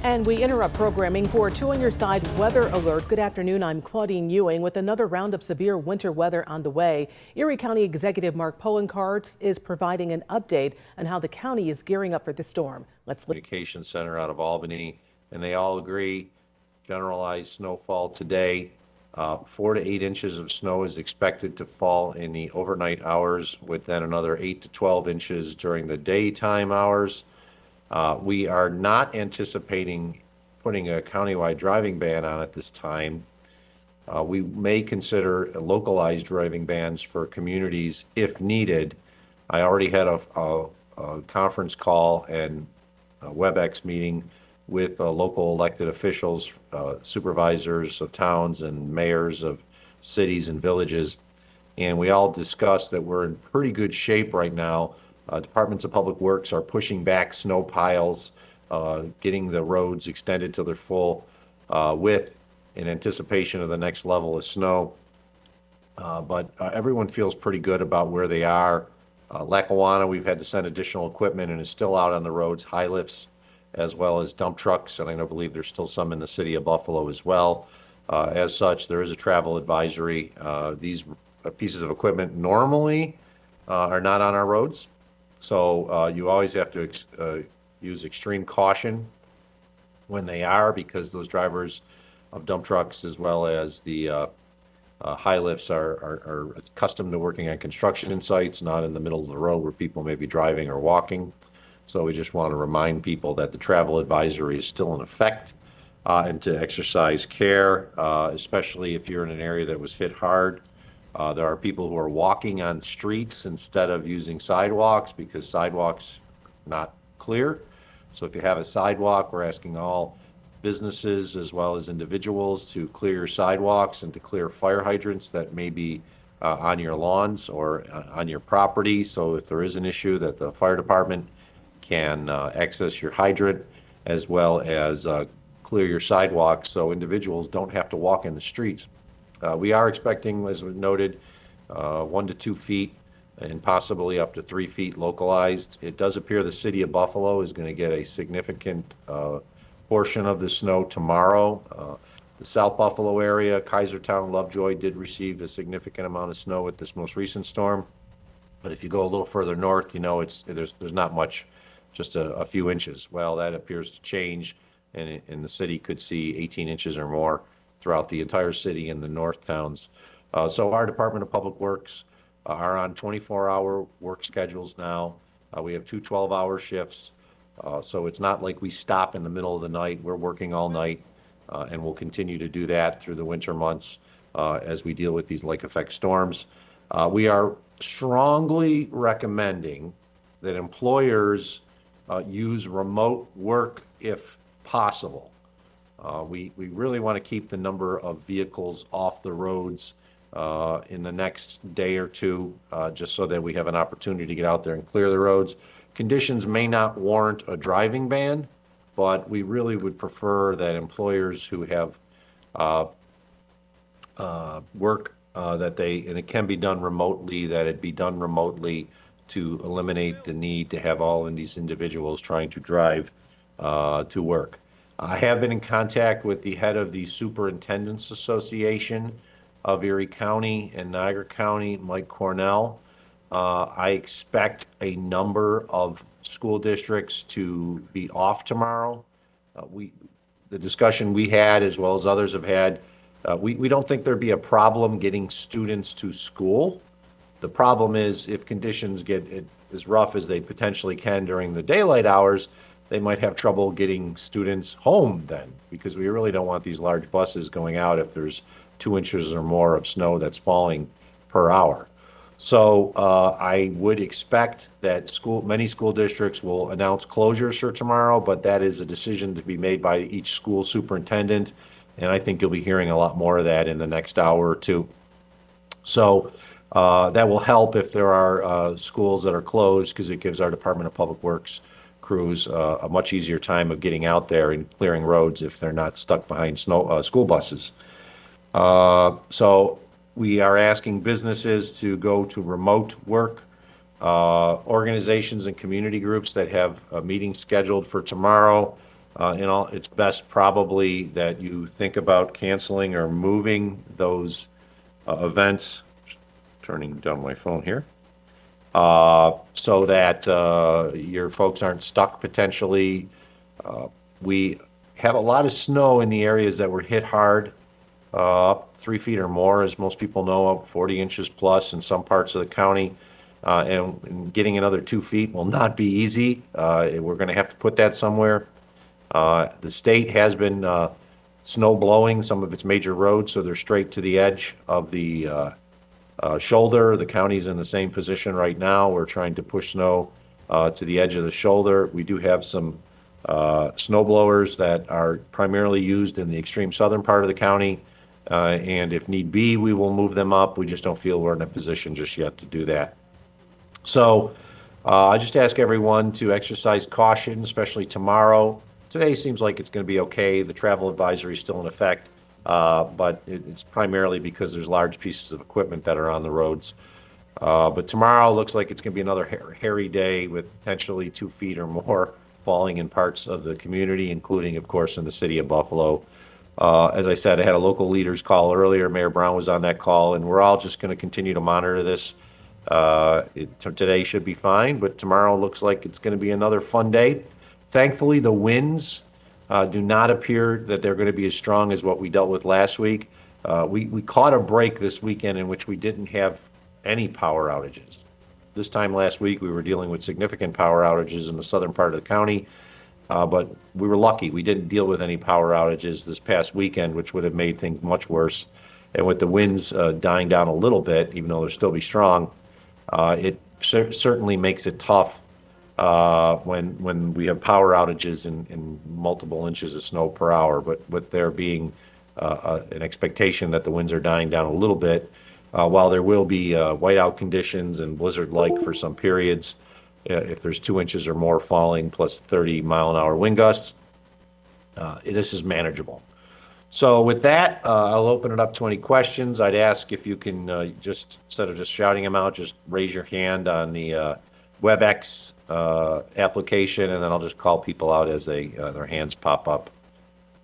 And we interrupt programming for a Two on Your Side weather alert. Good afternoon. I'm Claudine Ewing with another round of severe winter weather on the way. Erie County Executive Poloncarz is providing an update on how the county is gearing up for the storm. Communication Center out of Albany, and they all agree generalized snowfall today. 4 to 8 inches of snow is expected to fall in the overnight hours, with then another 8 to 12 inches during the daytime hours. We are not anticipating putting a countywide driving ban on at this time. We may consider localized driving bans for communities if needed. I already had a conference call and a WebEx meeting with local elected officials, supervisors of towns and mayors of cities and villages. And we all discussed that we're in pretty good shape right now. Departments of Public Works are pushing back snow piles, getting the roads extended to their full width in anticipation of the next level of snow. But everyone feels pretty good about where they are. Lackawanna, we've had to send additional equipment and is still out on the roads, high lifts, as well as dump trucks, and I believe there's still some in the city of Buffalo as well. As such, there is a travel advisory. These pieces of equipment normally are not on our roads, so you always have to use extreme caution when they are, because those drivers of dump trucks as well as the high lifts are accustomed to working on construction sites, not in the middle of the road where people may be driving or walking. So we just want to remind people that the travel advisory is still in effect, and to exercise care, especially if you're in an area that was hit hard. There are people who are walking on streets instead of using sidewalks because sidewalks are not clear. So if you have a sidewalk, we're asking all businesses as well as individuals to clear your sidewalks and to clear fire hydrants that may be on your lawns or on your property. So if there is an issue, that the fire department can access your hydrant as well as clear your sidewalks so individuals don't have to walk in the streets. We are expecting, as we noted, 1 to 2 feet and possibly up to 3 feet localized. It does appear the city of Buffalo is going to get a significant portion of the snow tomorrow. The South Buffalo area, Kaisertown, Lovejoy did receive a significant amount of snow with this most recent storm. But if you go a little further north, you know, there's not much, just a few inches. Well, that appears to change, and the city could see 18 inches or more throughout the entire city in the north towns. So our Department of Public Works are on 24-hour work schedules now. We have 2 12-hour shifts. So it's not like we stop in the middle of the night. We're working all night, and we'll continue to do that through the winter months as we deal with these lake effect storms. We are strongly recommending that employers use remote work if possible. We really want to keep the number of vehicles off the roads in the next day or two, just so that we have an opportunity to get out there and clear the roads. Conditions may not warrant a driving ban, but we really would prefer that employers who have work and it can be done remotely, that it be done remotely to eliminate the need to have all of these individuals trying to drive to work. I have been in contact with the head of the Superintendents Association of Erie County and Niagara County, Mike Cornell. I expect a number of school districts to be off tomorrow. The discussion we had, as well as others have had, we don't think there'd be a problem getting students to school. The problem is if conditions get as rough as they potentially can during the daylight hours, they might have trouble getting students home then, because we really don't want these large buses going out if there's 2 inches or more of snow that's falling per hour. So I would expect that many school districts will announce closures for tomorrow, but that is a decision to be made by each school superintendent, and I think you'll be hearing a lot more of that in the next hour or two. So that will help if there are schools that are closed, because it gives our Department of Public Works crews a much easier time of getting out there and clearing roads if they're not stuck behind school buses. So we are asking businesses to go to remote work. Organizations and community groups that have a meeting scheduled for tomorrow, It's best probably that you think about canceling or moving those events. Turning down my phone here. So that your folks aren't stuck potentially. We have a lot of snow in the areas that were hit hard, up 3 feet or more, as most people know, up 40 inches plus in some parts of the county. And getting another 2 feet will not be easy. We're going to have to put that somewhere. The state has been snow blowing some of its major roads, so they're straight to the edge of the shoulder. The county's in the same position right now. We're trying to push snow to the edge of the shoulder. We do have some snow blowers that are primarily used in the extreme southern part of the county. And if need be, we will move them up. We just don't feel we're in a position just yet to do that. So I just ask everyone to exercise caution, especially tomorrow. Today seems like it's going to be okay. The travel advisory is still in effect, but it's primarily because there's large pieces of equipment that are on the roads. But tomorrow looks like it's going to be another hairy day with potentially 2 feet or more falling in parts of the community, including, of course, in the city of Buffalo. As I said, I had a local leaders call earlier. Mayor Brown was on that call, and we're all just going to continue to monitor this. Today should be fine, but tomorrow looks like it's going to be another fun day. Thankfully, the winds do not appear that they're going to be as strong as what we dealt with last week. We caught a break this weekend in which we didn't have any power outages. This time last week, we were dealing with significant power outages in the southern part of the county, but we were lucky. We didn't deal with any power outages this past weekend, which would have made things much worse. And with the winds dying down a little bit, even though they'll still be strong, it certainly makes it tough when we have power outages in multiple inches of snow per hour. But with there being an expectation that the winds are dying down a little bit, while there will be whiteout conditions and blizzard-like for some periods, if there's 2 inches or more falling plus 30-mile-an-hour wind gusts, this is manageable. So with that, I'll open it up to any questions. I'd ask if you can just, instead of just shouting them out, just raise your hand on the WebEx application, and then I'll just call people out as their hands pop up.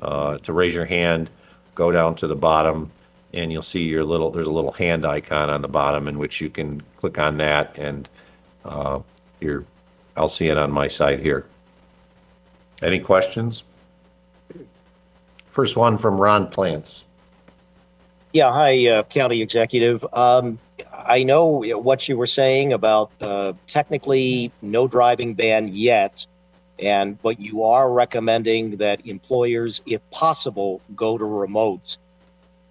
To raise your hand, go down to the bottom, and you'll see there's a little hand icon on the bottom in which you can click on that, and I'll see it on my side here. Any questions? First one from Ron Plants. Yeah, hi, County Executive. I know what you were saying about technically no driving ban yet, but you are recommending that employers, if possible, go to remote.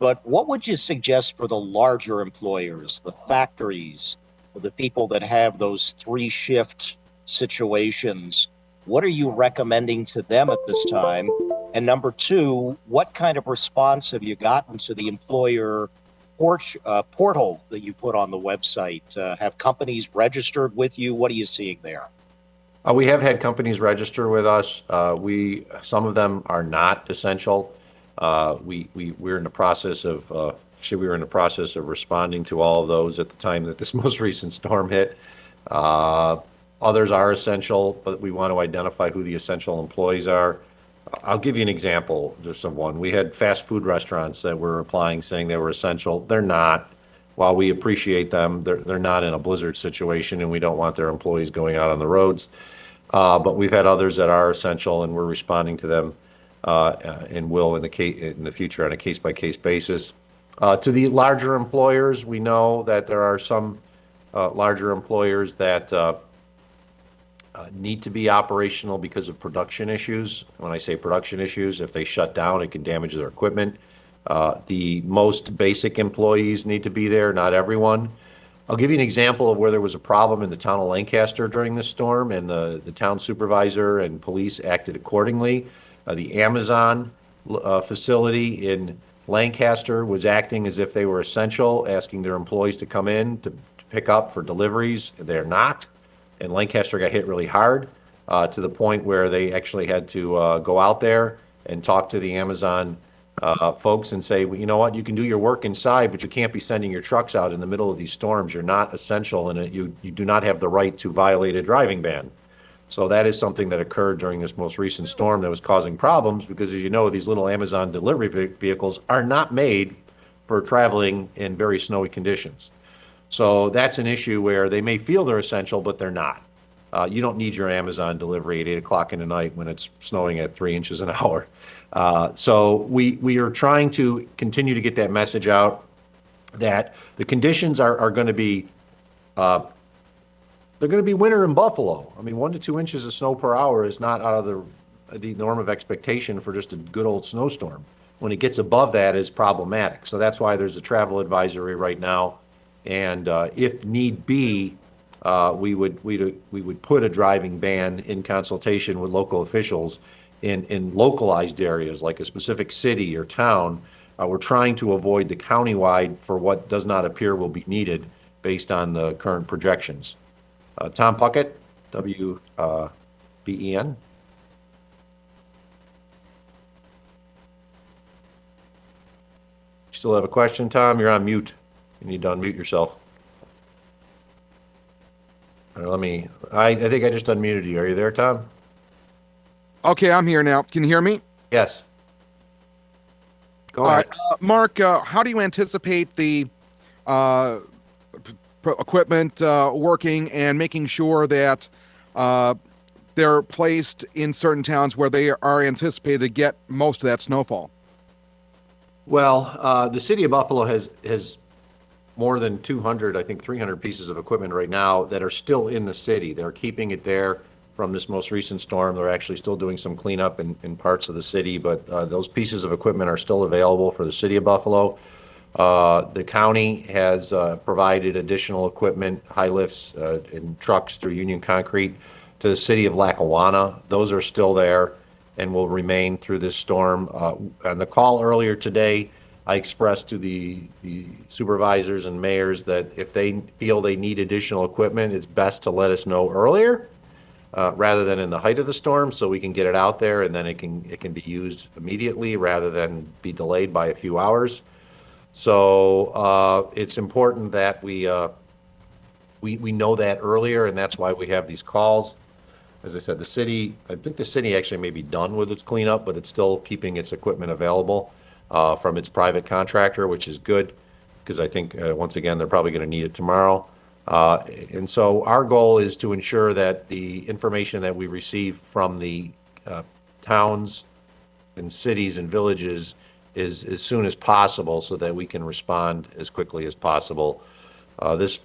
But what would you suggest for the larger employers, the factories, the people that have those 3-shift situations? What are you recommending to them at this time? And number 2, what kind of response have you gotten to the employer portal that you put on the website? Have companies registered with you? What are you seeing there? We have had companies register with us. Some of them are not essential. We're in the process of responding to all of those at the time that this most recent storm hit. Others are essential, but we want to identify who the essential employees are. I'll give you an example just of one. We had fast food restaurants that were applying saying they were essential. They're not. While we appreciate them, they're not in a blizzard situation, and we don't want their employees going out on the roads. But we've had others that are essential, and we're responding to them and will in the future on a case-by-case basis. To the larger employers, we know that there are some larger employers that need to be operational because of production issues. When I say production issues, if they shut down, it can damage their equipment. The most basic employees need to be there, not everyone. I'll give you an example of where there was a problem in the town of Lancaster during this storm, and the town supervisor and police acted accordingly. The Amazon facility in Lancaster was acting as if they were essential, asking their employees to come in to pick up for deliveries. They're not. And Lancaster got hit really hard to the point where they actually had to go out there and talk to the Amazon folks and say, well, you know what, you can do your work inside, but you can't be sending your trucks out in the middle of these storms. You're not essential, and you do not have the right to violate a driving ban. So that is something that occurred during this most recent storm that was causing problems because, as you know, these little Amazon delivery vehicles are not made for traveling in very snowy conditions. So that's an issue where they may feel they're essential, but they're not. You don't need your Amazon delivery at 8 o'clock in the night when it's snowing at 3 inches an hour. So we are trying to continue to get that message out that the conditions are going to be they're going to be winter in Buffalo. I mean, 1 to 2 inches of snow per hour is not out of the norm of expectation for just a good old snowstorm. When it gets above that, is problematic. So that's why there's a travel advisory right now. And if need be, we would put a driving ban in consultation with local officials in localized areas like a specific city or town. We're trying to avoid the countywide for what does not appear will be needed based on the current projections. Tom Puckett, WBEN. Still have a question, Tom? You're on mute. You need to unmute yourself. All right, I think I just unmuted you. Are you there, Tom? Okay, I'm here now. Can you hear me? Yes. Go All ahead. right. Mark, how do you anticipate the equipment working and making sure that they're placed in certain towns where they are anticipated to get most of that snowfall? Well, the city of Buffalo has more than 200, I think 300 pieces of equipment right now that are still in the city. They're keeping it there from this most recent storm. They're actually still doing some cleanup in parts of the city, but those pieces of equipment are still available for the city of Buffalo. The county has provided additional equipment, high lifts and trucks through Union Concrete to the city of Lackawanna. Those are still there and will remain through this storm. On the call earlier today, I expressed to the supervisors and mayors that if they feel they need additional equipment, it's best to let us know earlier rather than in the height of the storm, so we can get it out there and then it can be used immediately rather than be delayed by a few hours. So it's important that we know that earlier, and that's why we have these calls. As I said, I think the city actually may be done with its cleanup, but it's still keeping its equipment available from its private contractor, which is good, because I think, once again, they're probably going to need it tomorrow. And so our goal is to ensure that the information that we receive from the towns and cities and villages is as soon as possible so that we can respond as quickly as possible. This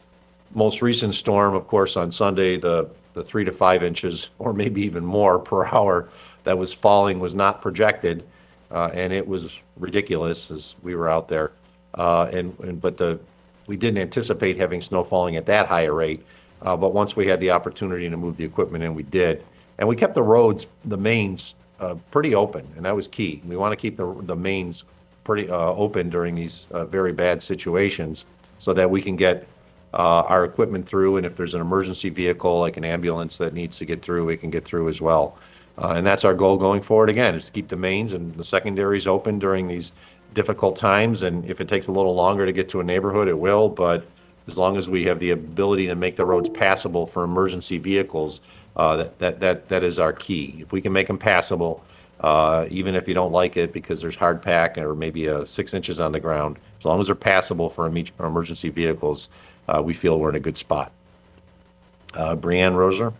most recent storm, of course, on Sunday, the 3 to 5 inches or maybe even more per hour that was falling was not projected, and it was ridiculous as we were out there. But we didn't anticipate having snow falling at that high a rate. But once we had the opportunity to move the equipment in, we did. And we kept the roads, the mains, pretty open, and that was key. We want to keep the mains pretty open during these very bad situations so that we can get our equipment through, and if there's an emergency vehicle like an ambulance that needs to get through, we can get through as well. And that's our goal going forward, again, is to keep the mains and the secondaries open during these difficult times, and if it takes a little longer to get to a neighborhood, it will, but as long as we have the ability to make the roads passable for emergency vehicles, that is our key. If we can make them passable, even if you don't like it because there's hard pack or maybe 6 inches on the ground, as long as they're passable for emergency vehicles, we feel we're in a good spot. Brianne Roser.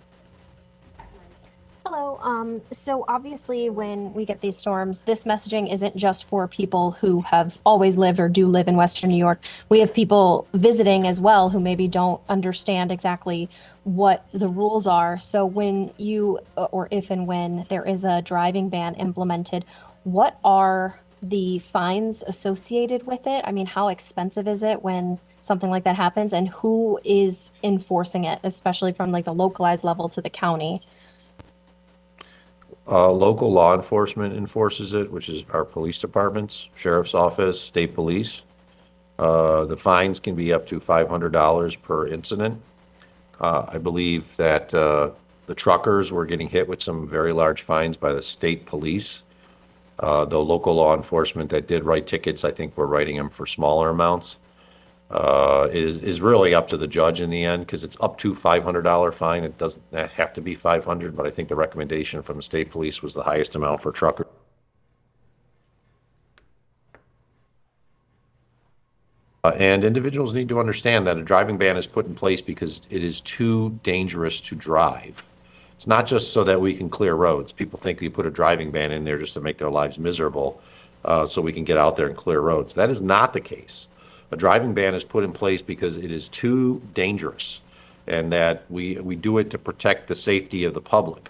Hello. So obviously when we get these storms, this messaging isn't just for people who have always lived or do live in Western New York. We have people visiting as well who maybe don't understand exactly what the rules are. So when you, or if and when there is a driving ban implemented, what are the fines associated with it? I mean, how expensive is it when something like that happens, and who is enforcing it, especially from like the localized level to the county? Local law enforcement enforces it, which is our police departments, sheriff's office, state police. The fines can be up to $500 per incident. I believe that the truckers were getting hit with some very large fines by the state police. The local law enforcement that did write tickets, I think, were writing them for smaller amounts. is really up to the judge in the end, because it's up to $500 fine. It doesn't have to be 500, but I think the recommendation from the state police was the highest amount for truckers. And individuals need to understand that a driving ban is put in place because it is too dangerous to drive. It's not just so that we can clear roads. People think we put a driving ban in there just to make their lives miserable, so we can get out there and clear roads. That is not the case. A driving ban is put in place because it is too dangerous, and that we do it to protect the safety of the public.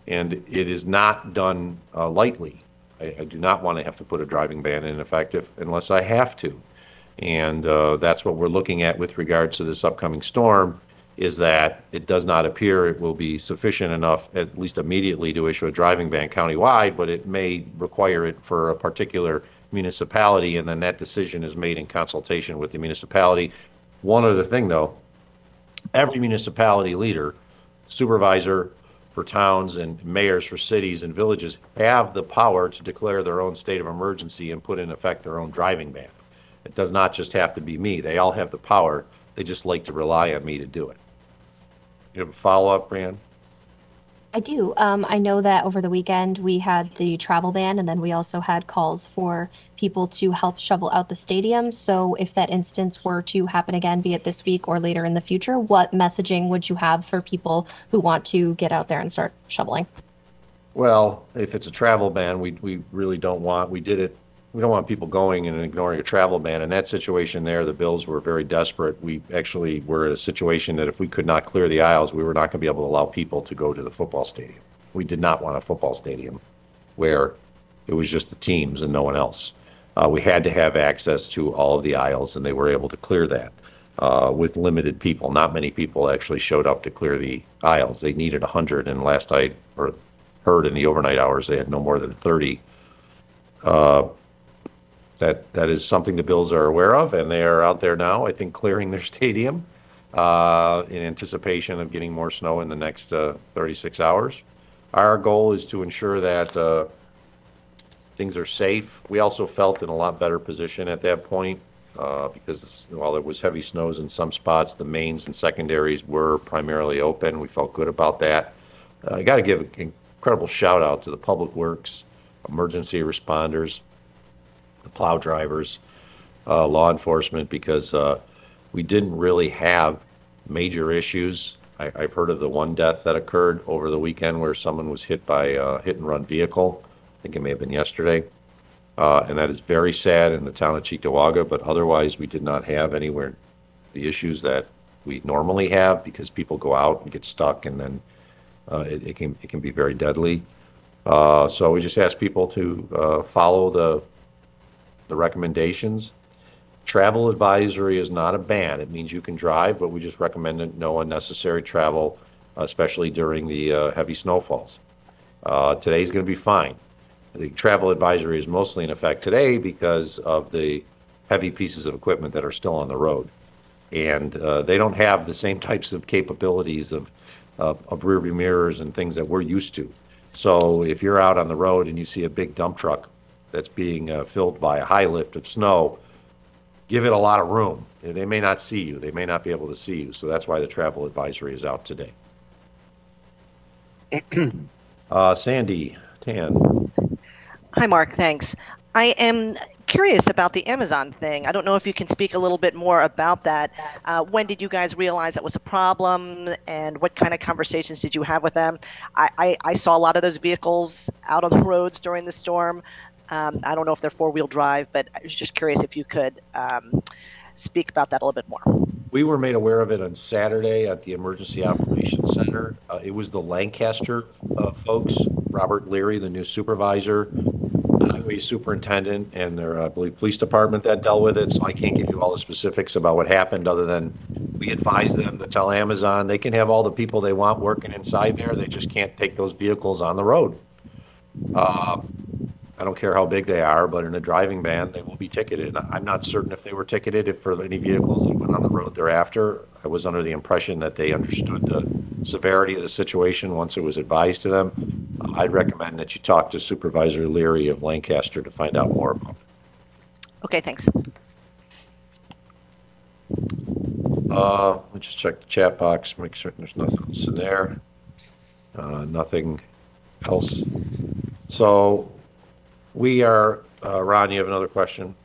And it is not done lightly. I do not want to have to put a driving ban in effect unless I have to. And that's what we're looking at with regards to this upcoming storm, is that it does not appear it will be sufficient enough, at least immediately, to issue a driving ban countywide, but it may require it for a particular municipality, and then that decision is made in consultation with the municipality. One other thing, though, every municipality leader, supervisor for towns and mayors for cities and villages have the power to declare their own state of emergency and put in effect their own driving ban. It does not just have to be me. They all have the power. They just like to rely on me to do it. You have a follow-up, Brian? I do. I know that over the weekend we had the travel ban, and then we also had calls for people to help shovel out the stadium. So if that instance were to happen again, be it this week or later in the future, what messaging would you have for people who want to get out there and start shoveling? Well, if it's a travel ban, we really don't want, we don't want people going and ignoring a travel ban. In that situation there, the Bills were very desperate. We actually were in a situation that if we could not clear the aisles, we were not going to be able to allow people to go to the football stadium. We did not want a football stadium where it was just the teams and no one else. We had to have access to all of the aisles, and they were able to clear that with limited people. Not many people actually showed up to clear the aisles. They needed 100, and last I heard in the overnight hours, they had no more than 30. That is something the Bills are aware of, and they are out there now, I think, clearing their stadium in anticipation of getting more snow in the next 36 hours. Our goal is to ensure that things are safe. We also felt in a lot better position at that point because while there was heavy snows in some spots, the mains and secondaries were primarily open. We felt good about that. I got to give an incredible shout out to the public works, emergency responders, the plow drivers, law enforcement, because we didn't really have major issues. I've heard of the one death that occurred over the weekend where someone was hit by a hit-and-run vehicle. I think it may have been yesterday. And that is very sad in the town of Cheektowaga, but otherwise we did not have anywhere the issues that we normally have, because people go out and get stuck, and then it can be very deadly. So we just ask people to follow the recommendations. Travel advisory is not a ban. It means you can drive, but we just recommend no unnecessary travel, especially during the heavy snowfalls. Today's going to be fine. The travel advisory is mostly in effect today because of the heavy pieces of equipment that are still on the road. And they don't have the same types of capabilities of rearview mirrors and things that we're used to. So if you're out on the road and you see a big dump truck that's being filled by a high lift of snow, give it a lot of room. They may not see you. They may not be able to see you. So that's why the travel advisory is out today. Sandy Tan. Hi, Mark. Thanks. I am curious about the Amazon thing. I don't know if you can speak a little bit more about that. When did you guys realize that was a problem, and what kind of conversations did you have with them? I saw a lot of those vehicles out on the roads during the storm. I don't know if they're four-wheel drive, but I was just curious if you could speak about that a little bit more. We were made aware of it on Saturday at the Emergency Operations Center. It was the Lancaster folks, Robert Leary, the new supervisor, highway superintendent, and their, I believe, police department that dealt with it. So I can't give you all the specifics about what happened, other than we advised them to tell Amazon they can have all the people they want working inside there. They just can't take those vehicles on the road. I don't care how big they are, but in a driving ban, they will be ticketed. I'm not certain if they were ticketed for any vehicles that went on the road thereafter. I was under the impression that they understood the severity of the situation once it was advised to them. I'd recommend that you talk to Supervisor Leary of Lancaster to find out more about it. Okay, thanks. Let me just check the chat box, make sure there's nothing else in there. Nothing else. So we are, Ron, you have another question?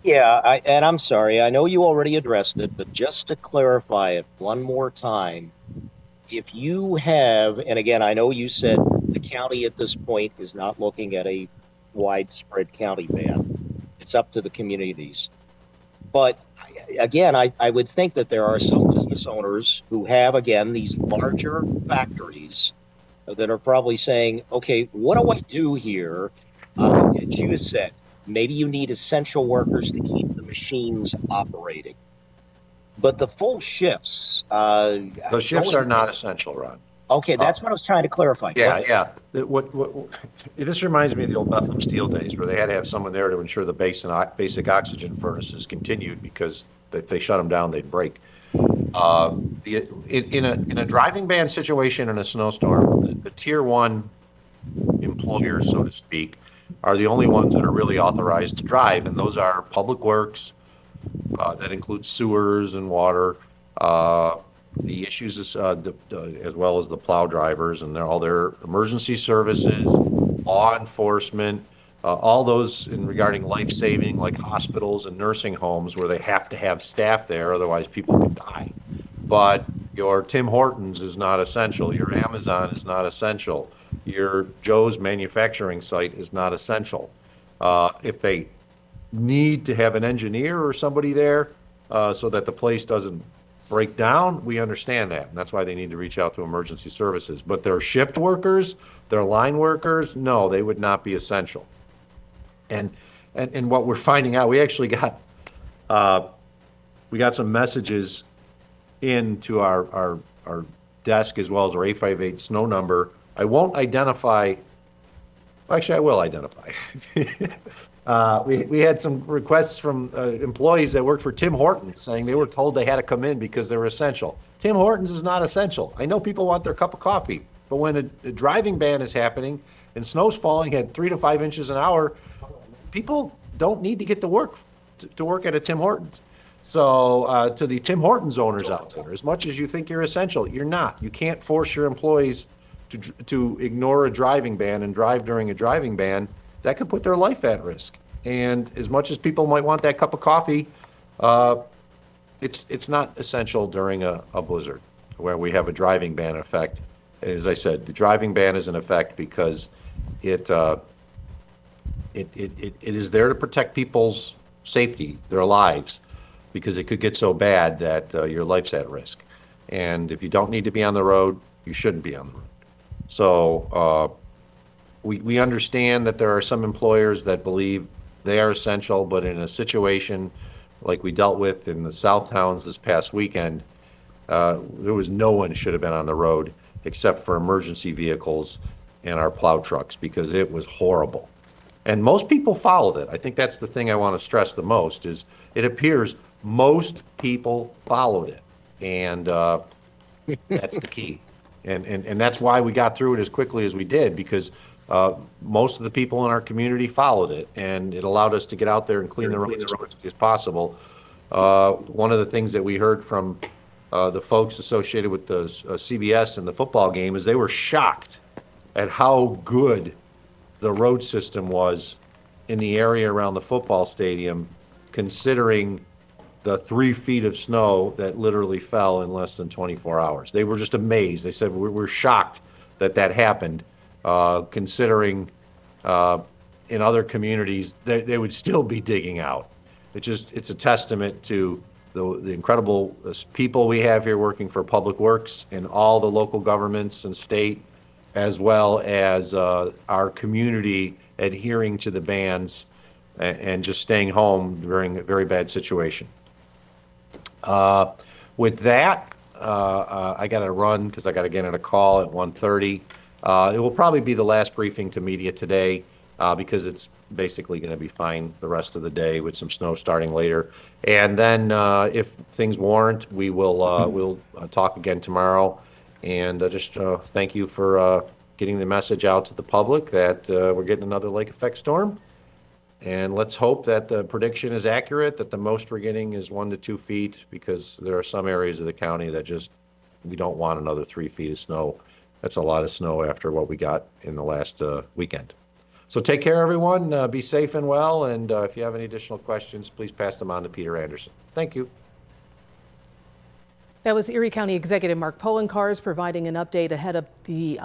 Yeah, and I'm sorry, I know you already addressed it, but just to clarify it one more time, if you have, and again, I know you said the county at this point is not looking at a widespread county ban. It's up to the communities. But again, I would think that there are some business owners who have, again, these larger factories that are probably saying, okay, what do I do here? As you said, maybe you need essential workers to keep the machines operating. But the full shifts, Those shifts are not essential, Ron. okay, that's what I was trying to clarify. Go Yeah, ahead. yeah. This reminds me of the old Bethlehem Steel days where they had to have someone there to ensure the basic oxygen furnaces continued because if they shut them down, they'd break. In a driving ban situation in a snowstorm, the tier one employers, so to speak, are the only ones that are really authorized to drive, and those are public works, that includes sewers and water, the issues is, as well as the plow drivers and all their emergency services, law enforcement, all those in regarding life saving, like hospitals and nursing homes where they have to have staff there, otherwise people can die. But your Tim Hortons is not essential. Your Amazon is not essential. Your Joe's manufacturing site is not essential. If they need to have an engineer or somebody there so that the place doesn't break down, we understand that. And that's why they need to reach out to emergency services. But their shift workers, their line workers, no, they would not be essential. And what we're finding out, we actually got some messages into our desk as well as our 858 snow number. I won't identify, actually I will identify. We had some requests from employees that worked for Tim Hortons saying they were told they had to come in because they were essential. Tim Hortons is not essential. I know people want their cup of coffee, but when a driving ban is happening and snow's falling at 3 to 5 inches an hour, people don't need to get to work at a Tim Hortons. So to the Tim Hortons owners out there, as much as you think you're essential, you're not. You can't force your employees to ignore a driving ban and drive during a driving ban. That could put their life at risk. And as much as people might want that cup of coffee, it's not essential during a blizzard where we have a driving ban effect. As I said, the driving ban is in effect because it is there to protect people's safety, their lives, because it could get so bad that your life's at risk. And if you don't need to be on the road, you shouldn't be on the road. So we understand that there are some employers that believe they are essential, but in a situation like we dealt with in the South Towns this past weekend, there was no one should have been on the road except for emergency vehicles and our plow trucks because it was horrible. And most people followed it. I think that's the thing I want to stress the most is it appears most people followed it. And that's the key. And that's why we got through it as quickly as we did because most of the people in our community followed it, and it allowed us to get out there and clean the roads as quickly as possible. One of the things that we heard from the folks associated with the CBS and the football game is they were shocked at how good the road system was in the area around the football stadium, considering the 3 feet of snow that literally fell in less than 24 hours. They were just amazed. They said, we're shocked that happened. Considering in other communities, they would still be digging out. It's a testament to the incredible people we have here working for Public Works and all the local governments and state, as well as our community adhering to the bans and just staying home during a very bad situation. With that, I got to run because I got to get on a call at 1:30. It will probably be the last briefing to media today because it's basically going to be fine the rest of the day with some snow starting later. And then if things warrant, we'll talk again tomorrow. And just thank you for getting the message out to the public that we're getting another lake effect storm. And let's hope that the prediction is accurate, that the most we're getting is 1 to 2 feet, because there are some areas of the county that just, we don't want another 3 feet of snow. That's a lot of snow after what we got in the last weekend. So take care, everyone. Be safe and well. And if you have any additional questions, please pass them on to Peter Anderson. Thank you. That was Erie County Executive Mark Poloncarz providing an update ahead of the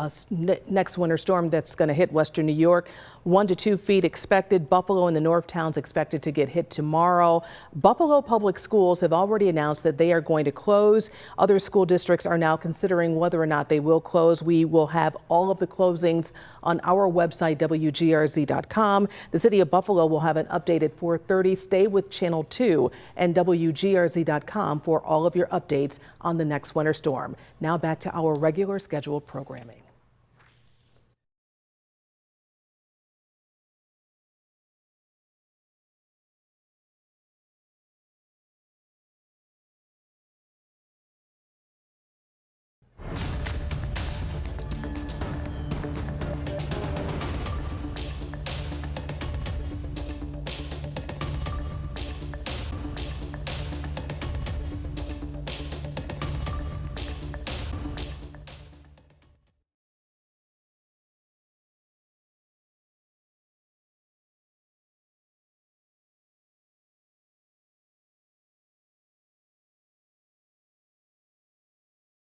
next winter storm that's going to hit western New York. 1 to 2 feet expected. Buffalo and the North Towns expected to get hit tomorrow. Buffalo Public Schools have already announced that they are going to close. Other school districts are now considering whether or not they will close. We will have all of the closings on our website, WGRZ.com. The city of Buffalo will have an update at 4:30. Stay with Channel 2 and WGRZ.com for all of your updates on the next winter storm. Now back to our regular scheduled programming.